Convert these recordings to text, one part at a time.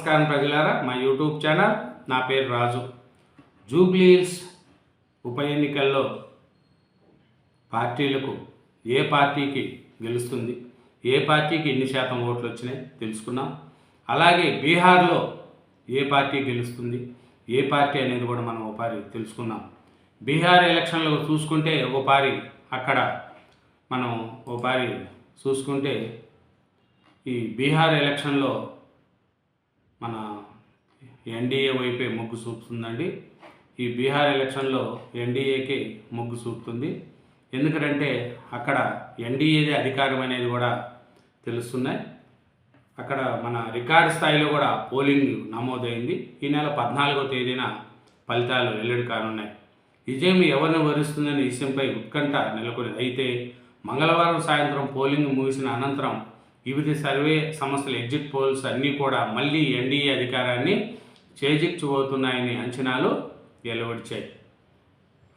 నమస్కారం ప్రజలారా, మా యూట్యూబ్ ఛానల్. నా పేరు రాజు. జూబ్లీహిల్స్ ఉప ఎన్నికల్లో పార్టీలకు ఏ పార్టీకి గెలుస్తుంది, ఏ పార్టీకి ఎన్ని శాతం ఓట్లు వచ్చినాయి తెలుసుకున్నాం. అలాగే బీహార్లో ఏ పార్టీ గెలుస్తుంది, ఏ పార్టీ అనేది కూడా మనం ఒకసారి తెలుసుకున్నాం. బీహార్ ఎలక్షన్లో చూసుకుంటే ఒకసారి అక్కడ మనం ఒకసారి చూసుకుంటే ఈ బీహార్ ఎలక్షన్లో మన ఎన్డీఏ వైపే మొగ్గు చూపుతుందండి. ఈ బీహార్ ఎలక్షన్లో ఎన్డీఏకి మొగ్గు చూపుతుంది. ఎందుకంటే అక్కడ ఎన్డీఏది అధికారం అనేది కూడా తెలుస్తున్నాయి. అక్కడ మన రికార్డు స్థాయిలో కూడా పోలింగ్ నమోదైంది. ఈ నెల 14వ తేదీన ఫలితాలు వెల్లడి కానున్నాయి. విజయం ఎవరిని వరిస్తుందనే విషయంపై ఉత్కంఠ నెలకొంది. అయితే మంగళవారం సాయంత్రం పోలింగ్ ముగిసిన అనంతరం వివిధ సర్వే సంస్థల ఎగ్జిట్ పోల్స్ అన్నీ కూడా మళ్ళీ ఎన్డీఏ అధికారాన్ని చేజిక్కిపోతున్నాయని అంచనాలు వెలువడిచాయి.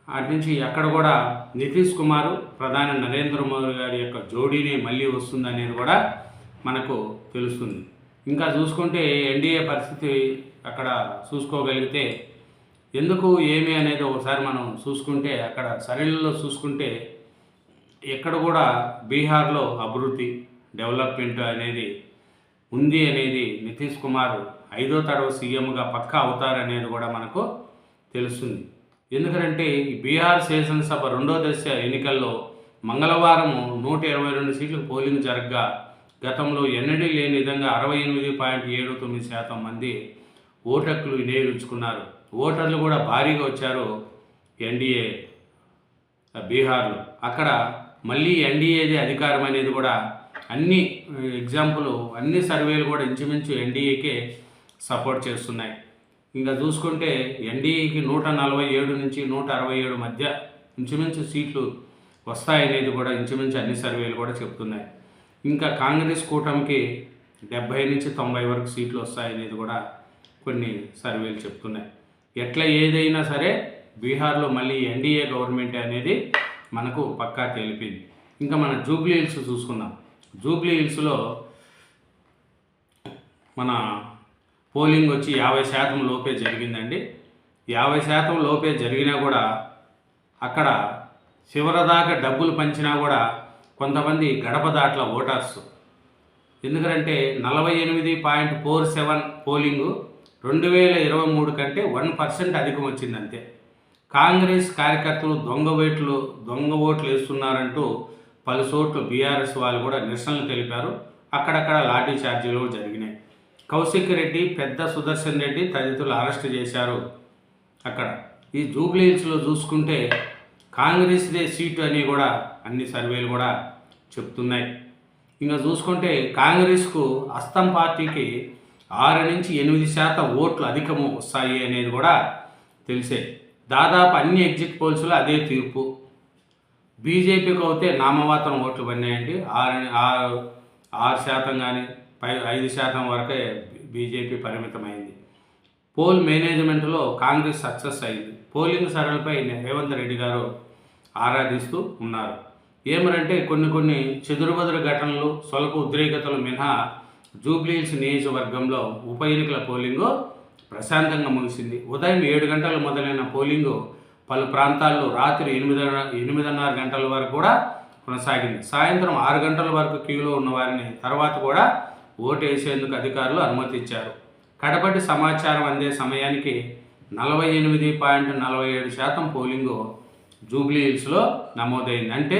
అటు నుంచి అక్కడ కూడా నితీష్ కుమార్ ప్రధాని నరేంద్ర మోదీ గారి యొక్క జోడీనే మళ్ళీ వస్తుందనేది కూడా మనకు తెలుస్తుంది. ఇంకా చూసుకుంటే ఎన్డీఏ పరిస్థితి అక్కడ చూసుకోగలిగితే ఎందుకు ఏమి అనేది ఒకసారి మనం చూసుకుంటే అక్కడ సరళిలో చూసుకుంటే ఎక్కడ కూడా బీహార్లో అభివృద్ధి డెవలప్మెంట్ అనేది ఉంది అనేది నితీష్ కుమార్ 5వ తడవ సీఎంగా పక్కా అవుతారనేది కూడా మనకు తెలుస్తుంది. ఎందుకంటే ఈ బీహార్ శాసనసభ 2వ దశ ఎన్నికల్లో మంగళవారం 122 సీట్లకు పోలింగ్ జరగగా గతంలో ఎన్నడూ లేని విధంగా 68.79% మంది ఓటు హక్కులు వినియోగించుకున్నారు. ఓటర్లు కూడా భారీగా వచ్చారు ఎన్డీఏ బీహార్లో. అక్కడ మళ్ళీ ఎన్డీఏది అధికారం అనేది కూడా అన్ని అన్ని సర్వేలు కూడా ఇంచుమించు ఎన్డీఏకే సపోర్ట్ చేస్తున్నాయి. ఇంకా చూసుకుంటే ఎన్డీఏకి 147 నుంచి 167 మధ్య ఇంచుమించు సీట్లు వస్తాయనేది కూడా ఇంచుమించు అన్ని సర్వేలు కూడా చెప్తున్నాయి. ఇంకా కాంగ్రెస్ కూటమికి 70 నుంచి 90 వరకు సీట్లు వస్తాయనేది కూడా కొన్ని సర్వేలు చెప్తున్నాయి. ఎట్లా ఏదైనా సరే బీహార్లో మళ్ళీ ఎన్డీఏ గవర్నమెంట్ అనేది మనకు పక్కా తెలిపింది. ఇంకా మన జూబ్లీహిల్స్ చూసుకుందాం. జూబ్లీహిల్స్లో మన పోలింగ్ వచ్చి 50% లోపే జరిగిందండి. 50% లోపే జరిగినా కూడా అక్కడ చివరిదాకా డబ్బులు పంచినా కూడా కొంతమంది గడప దాట్ల ఓటర్స్. ఎందుకంటే 48.47 పోలింగు 2023 కంటే 1% అధికం వచ్చింది అంతే. కాంగ్రెస్ కార్యకర్తలు దొంగ ఓట్లు వేస్తున్నారంటూ పలు చోట్ల బీఆర్ఎస్ వాళ్ళు కూడా నిరసనలు తెలిపారు. అక్కడక్కడ లాఠీ చార్జీలు జరిగినాయి. కౌశిక్ రెడ్డి, పెద్ద సుదర్శన్ రెడ్డి తదితరులు అరెస్ట్ చేశారు. అక్కడ ఈ జూబ్లీహిల్స్లో చూసుకుంటే కాంగ్రెస్దే సీటు అని కూడా అన్ని సర్వేలు కూడా చెప్తున్నాయి. ఇంకా చూసుకుంటే కాంగ్రెస్కు అస్తం పార్టీకి 6 నుంచి 8% ఓట్లు అధికము వస్తాయి అనేది కూడా తెలిసే. దాదాపు అన్ని ఎగ్జిట్ పోల్స్లో అదే తీర్పు. బీజేపీకి అయితే నామమాత్రం ఓట్లు పడినాయండి. 6% కానీ 5% వరకే బీజేపీ పరిమితమైంది. పోల్ మేనేజ్మెంట్లో కాంగ్రెస్ సక్సెస్ అయింది. పోలింగ్ సరళిపై రేవంత్ రెడ్డి గారు ఆరాధిస్తూ ఉన్నారు. ఏమనంటే కొన్ని చెదురుబదురు ఘటనలు, స్వల్ప ఉద్రేకతలు మినహా జూబ్లీహిల్స్ నియోజకవర్గంలో ఉప ఎన్నికల పోలింగు ప్రశాంతంగా ముగిసింది. ఉదయం 7 గంటలు మొదలైన పోలింగు పలు ప్రాంతాల్లో రాత్రి 8:30 గంటల వరకు కూడా కొనసాగింది. సాయంత్రం 6 గంటల వరకు క్యూలో ఉన్న వారిని తర్వాత కూడా ఓటు వేసేందుకు అధికారులు అనుమతించారు. కడపటి సమాచారం అందే సమయానికి 48.47% పోలింగు జూబ్లీహిల్స్లో నమోదైంది. అంటే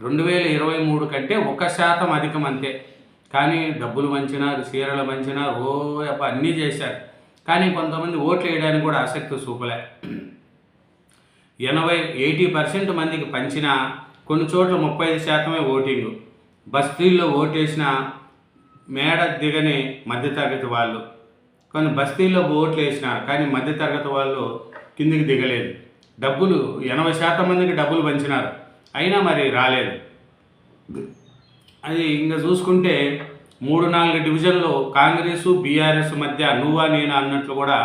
2023 కంటే 1% అధికం అంతే. కానీ డబ్బులు మంచినారు, చీరలు మంచినారు, అన్నీ చేశారు. కానీ కొంతమంది ఓట్లు వేయడానికి కూడా ఆసక్తి చూపలే. 80% మందికి పంచిన కొన్ని చోట్ల 35% ఓటింగు. బస్తీల్లో ఓటేసిన మేడ దిగని మధ్యతరగతి వాళ్ళు, కొన్ని బస్తీల్లో ఓట్లు వేసినారు కానీ మధ్యతరగతి వాళ్ళు కిందికి దిగలేదు. డబ్బులు 80% మందికి డబ్బులు పంచినారు, అయినా మరి రాలేదు. అది ఇంకా చూసుకుంటే 3-4 డివిజన్లో కాంగ్రెస్ బీఆర్ఎస్ మధ్య నువ్వా నేనా అన్నట్లు కూడా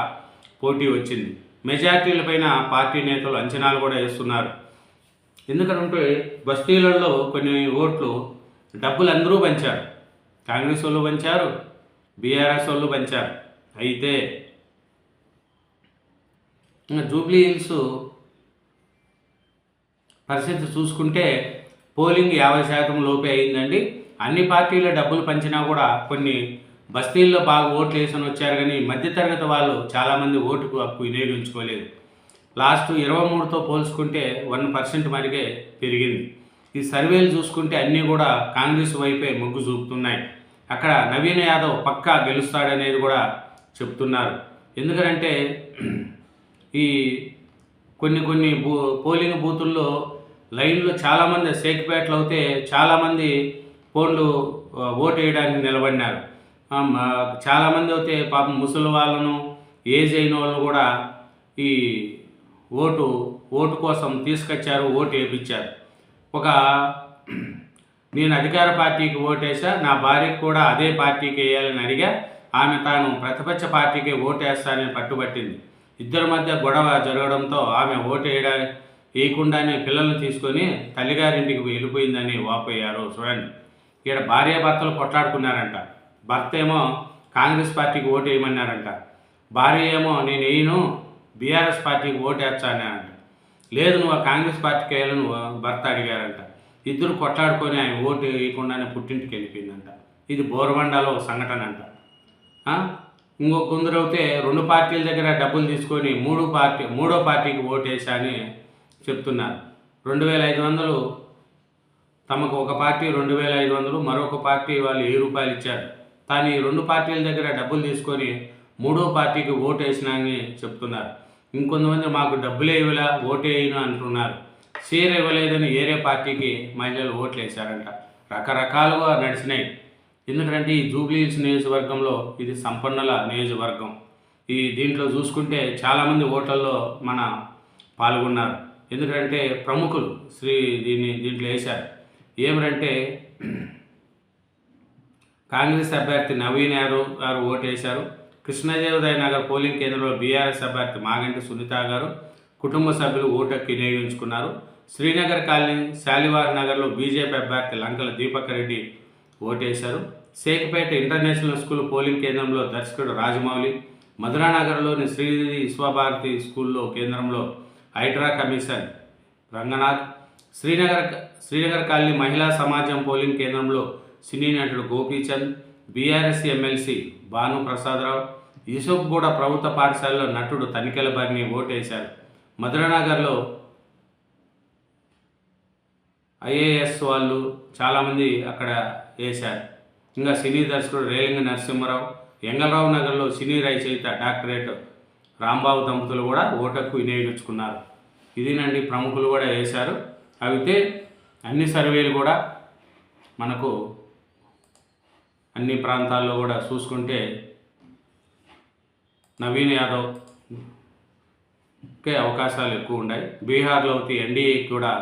పోటీ వచ్చింది. మెజార్టీలపైన పార్టీ నేతలు అంచనాలు కూడా వేస్తున్నారు. ఎందుకంటే బస్తీలలో కొన్ని ఓట్లు డబ్బులు అందరూ పంచారు. కాంగ్రెస్ వాళ్ళు పంచారు, బీఆర్ఎస్ వాళ్ళు పంచారు. అయితే జూబ్లీ హిల్స్ పరిస్థితి చూసుకుంటే పోలింగ్ 50% లోపే అయిందండి. అన్ని పార్టీల డబ్బులు పంచినా కూడా కొన్ని బస్తీల్లో బాగా ఓట్లు వేసుకొని వచ్చారు, కానీ మధ్యతరగతి వాళ్ళు చాలామంది ఓటుకు హక్కు వినియోగించుకోలేదు. లాస్ట్ 23తో పోల్చుకుంటే 1% మరిగే పెరిగింది. ఈ సర్వేలు చూసుకుంటే అన్నీ కూడా కాంగ్రెస్ వైపే మొగ్గు చూపుతున్నాయి. అక్కడ నవీన్ యాదవ్ పక్కా గెలుస్తాడనేది కూడా చెప్తున్నారు. ఎందుకంటే ఈ కొన్ని పోలింగ్ బూతుల్లో లైన్లో చాలామంది షేక్పేటలు అయితే చాలామంది ఫోన్లు ఓటు వేయడానికి నిలబడినారు. చాలామంది అయితే పాపం ముసలి వాళ్ళను, ఏజ్ అయిన వాళ్ళను కూడా ఈ ఓటు కోసం తీసుకొచ్చారు, ఓటు వేయించారు. నేను అధికార పార్టీకి ఓటేసా, నా భార్యకు కూడా అదే పార్టీకి వేయాలని అడిగా, ఆమె తాను ప్రతిపక్ష పార్టీకి ఓటేస్తానని పట్టుబట్టింది. ఇద్దరి మధ్య గొడవ జరగడంతో ఆమె ఓటు వేయకుండానే పిల్లల్ని తీసుకొని తల్లిగారింటికి వెళ్ళిపోయిందని వాపోయారు. చూడండి, ఇక్కడ భార్యాభర్తలు కొట్లాడుకున్నారంట. భర్త ఏమో కాంగ్రెస్ పార్టీకి ఓటు వేయమన్నారంట, భార్య ఏమో నేను వేయను బీఆర్ఎస్ పార్టీకి ఓటు వేస్తానంట. లేదు నువ్వు కాంగ్రెస్ పార్టీకి వేయాలని భర్త అడిగారంట. ఇద్దరు కొట్లాడుకొని ఆయన ఓటు వేయకుండానే పుట్టింటికి వెళ్ళిపోయిందంట. ఇది బోరబండలో సంఘటన అంట. ఇంకొక కొందరైతే 2 పార్టీల దగ్గర డబ్బులు తీసుకొని మూడో పార్టీకి ఓటు వేసా అని చెప్తున్నారు. 2500 తమకు ఒక పార్టీ 2500, మరొక పార్టీ వాళ్ళు 1000 రూపాయలు ఇచ్చారు. కానీ 2 పార్టీల దగ్గర డబ్బులు తీసుకొని మూడో పార్టీకి ఓటు వేసినా అని చెప్తున్నారు. ఇంకొంతమంది మాకు డబ్బులే ఇవ్వలే ఓటు వేయను అంటున్నారు. షేర్ ఇవ్వలేదని వేరే పార్టీకి మహిళలు ఓట్లు వేశారంట. రకరకాలుగా నడిచినాయి. ఎందుకంటే ఈ జూబ్లీ హిల్స్ నియోజకవర్గంలో ఇది సంపన్నుల నియోజకవర్గం. దీంట్లో చూసుకుంటే చాలామంది ఓట్లలో పాల్గొన్నారు. ఎందుకంటే ప్రముఖులు దీంట్లో వేశారు. ఏమిటంటే కాంగ్రెస్ అభ్యర్థి నవీన్ యాదవ్ గారు ఓటు వేశారు. కృష్ణదేవరాయ నగర్ పోలింగ్ కేంద్రంలో బీఆర్ఎస్ అభ్యర్థి మాగంటి సునీత గారు కుటుంబ సభ్యులు ఓటు హక్కు వినియోగించుకున్నారు. శ్రీనగర్ కాలనీ శాలివార్ నగర్లో బీజేపీ అభ్యర్థి లంకల దీపక్ రెడ్డి ఓటేశారు. షేక్పేట ఇంటర్నేషనల్ స్కూల్ పోలింగ్ కేంద్రంలో దర్శకుడు రాజమౌళి, మధురానగర్లోని శ్రీ విశ్వభారతి స్కూల్లో కేంద్రంలో హైడ్రా కమిషన్ రంగనాథ్, శ్రీనగర్ కాలనీ మహిళా సమాజం పోలింగ్ కేంద్రంలో సినీ నటుడు గోపీచంద్, బీఆర్ఎస్ ఎమ్మెల్సీ భాను ప్రసాదరావు, యూసఫ్గూడ ప్రభుత్వ పాఠశాలలో నటుడు తనికెల భరణి ఓటేశారు. మధురానగర్లో ఐఏఎస్ వాళ్ళు చాలామంది అక్కడ వేశారు. ఇంకా సినీ దర్శకుడు రేలింగ నరసింహారావు, ఎంగళరావు నగర్లో సినీ రచయిత డాక్టరేట్ రాంబాబు దంపతులు కూడా ఓటకు వినియోగించుకున్నారు. ఇదేనండి, ప్రముఖులు కూడా వేశారు. అయితే అన్ని సర్వేలు కూడా మనకు అన్ని ప్రాంతాల్లో కూడా చూసుకుంటే నవీన్ యాదవ్కే అవకాశాలు ఎక్కువ ఉన్నాయి. బీహార్లో అయితే ఎన్డీఏకి కూడా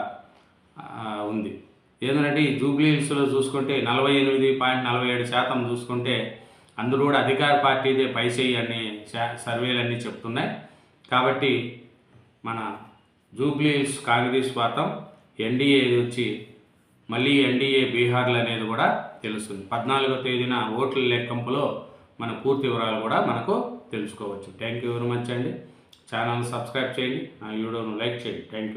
ఉంది. ఏంటంటే ఈ జూబ్లీ హిల్స్లో చూసుకుంటే 48.47% చూసుకుంటే అందరూ కూడా అధికార పార్టీదే పైచేయి అని సర్వేలన్నీ చెప్తున్నాయి. కాబట్టి మన జూబ్లీ హిల్స్ కాంగ్రెస్ వాతం, ఎన్డీఏ వచ్చి మళ్ళీ ఎన్డీఏ బీహార్లు అనేది కూడా తెలుస్తుంది. 14వ తేదీన ఓట్ల లెక్కింపులో మన పూర్తి వివరాలు కూడా మనకు తెలుసుకోవచ్చు. థ్యాంక్ యూ వెరీ మచ్ అండి. ఛానల్ సబ్స్క్రైబ్ చేయండి, నా వీడియోను లైక్ చేయండి. Thank you.